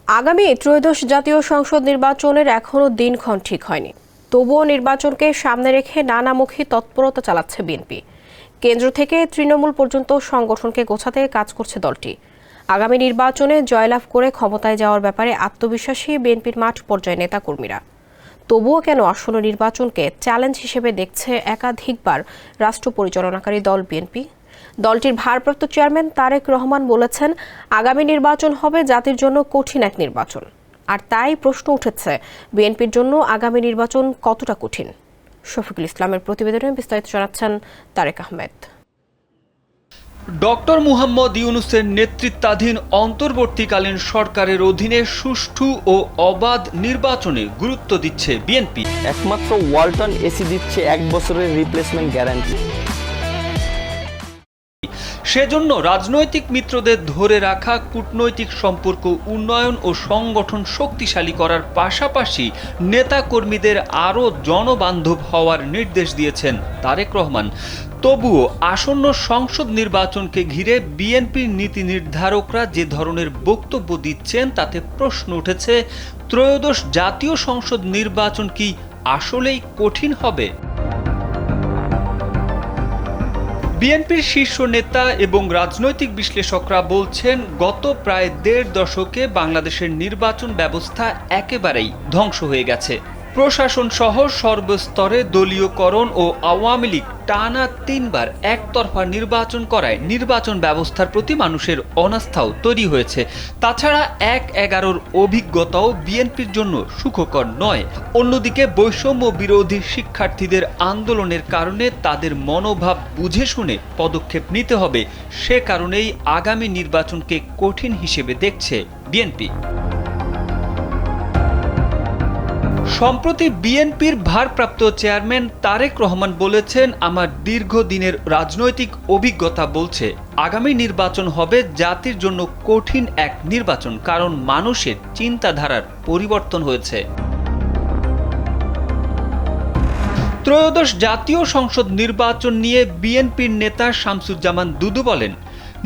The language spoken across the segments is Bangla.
আগামী ত্রয়োদশ জাতীয় সংসদ নির্বাচনের এখনো দিনক্ষণ ঠিক হয়নি। তবুও নির্বাচনকে সামনে রেখে নানামুখী তৎপরতা চালাচ্ছে বিএনপি। কেন্দ্র থেকে তৃণমূল পর্যন্ত সংগঠনকে গোছাতে কাজ করছে দলটি। আগামী নির্বাচনে জয়লাভ করে ক্ষমতায় যাওয়ার ব্যাপারে আত্মবিশ্বাসী বিএনপির মাঠ পর্যায়ে নেতাকর্মীরা। তবুও কেন আসন্ন নির্বাচনকে চ্যালেঞ্জ হিসেবে দেখছে একাধিকবার রাষ্ট্র পরিচালনাকারী দল বিএনপি? দলটির ভারপ্রাপ্ত চেয়ারম্যান তারেক রহমান বলেছেন, আগামী নির্বাচন হবে জাতির জন্য কঠিন এক নির্বাচন। আর তাই প্রশ্ন উঠেছে, বিএনপির জন্য আগামী নির্বাচন কতটা কঠিন? শফিকুল ইসলামের প্রতিবেদনে বিস্তারিত জানাচ্ছেন তারেক আহমেদ। ডক্টর মুহাম্মদ ইউনূসের নেতৃত্বাধীন অন্তর্বর্তীকালীন সরকারের অধীনে সুষ্ঠু ও অবাধ নির্বাচনে গুরুত্ব দিচ্ছে বিএনপি। একমাত্র ওয়ালটন এসি দিচ্ছে 1 বছরের রিপ্লেসমেন্ট গ্যারান্টি। সেজন্য রাজনৈতিক মিত্রদের ধরে রাখা, কূটনৈতিক সম্পর্ক উন্নয়ন ও সংগঠন শক্তিশালী করার পাশাপাশি নেতাকর্মীদের আরও জনবান্ধব হওয়ার নির্দেশ দিয়েছেন তারেক রহমান। তবুও আসন্ন সংসদ নির্বাচনকে ঘিরে বিএনপির নীতি নির্ধারকরা যে ধরনের বক্তব্য দিচ্ছেন তাতে প্রশ্ন উঠেছে, ত্রয়োদশ জাতীয় সংসদ নির্বাচন কি আসলেই কঠিন হবে? বিএনপির শীর্ষ নেতা এবং রাজনৈতিক বিশ্লেষকরা বলছেন, গত প্রায় 1.5 দশকে বাংলাদেশের নির্বাচন ব্যবস্থা একেবারেই ধ্বংস হয়ে গেছে। প্রশাসন সহ সর্বস্তরে দলীয়করণ ও আওয়ামী লীগ টানা 3 বার একতরফা নির্বাচন করায় নির্বাচন ব্যবস্থার প্রতি মানুষের অনাস্থাও তৈরি হয়েছে। তাছাড়া 1/11-র অভিজ্ঞতাও বিএনপির জন্য সুখকর নয়। অন্যদিকে বৈষম্য বিরোধী শিক্ষার্থীদের আন্দোলনের কারণে তাদের মনোভাব বুঝে শুনে পদক্ষেপ নিতে হবে। সে কারণেই আগামী নির্বাচনকে কঠিন হিসেবে দেখছে বিএনপি। সম্প্রতি বিএনপির ভারপ্রাপ্ত চেয়ারম্যান তারেক রহমান বলেছেন, আমার দীর্ঘদিনের রাজনৈতিক অভিজ্ঞতা বলছে আগামী নির্বাচন হবে জাতির জন্য কঠিন এক নির্বাচন, কারণ মানুষের চিন্তাধারার পরিবর্তন হয়েছে। ত্রয়োদশ জাতীয় সংসদ নির্বাচন নিয়ে বিএনপির নেতা শামসুজ্জামান দুদু বলেন,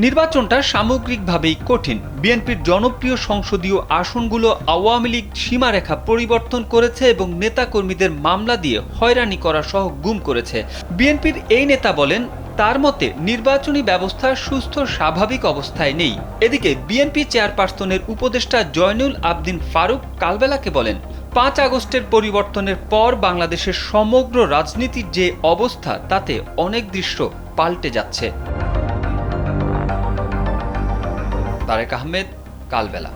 নির্বাচনটা সামগ্রিকভাবেই কঠিন। বিএনপির জনপ্রিয় সংসদীয় আসনগুলো আওয়ামী লীগ সীমারেখা পরিবর্তন করেছে এবং নেতাকর্মীদের মামলা দিয়ে হয়রানি করা সহ গুম করেছে। বিএনপির এই নেতা বলেন, তার মতে নির্বাচনী ব্যবস্থা সুস্থ স্বাভাবিক অবস্থায় নেই। এদিকে বিএনপি চেয়ারপারসনের উপদেষ্টা জয়নুল আবদিন ফারুক কালবেলাকে বলেন, 5 আগস্টের পরিবর্তনের পর বাংলাদেশের সমগ্র রাজনীতির যে অবস্থা তাতে অনেক দৃশ্য পাল্টে যাচ্ছে। তারেক আহমেদ, কালবেলা।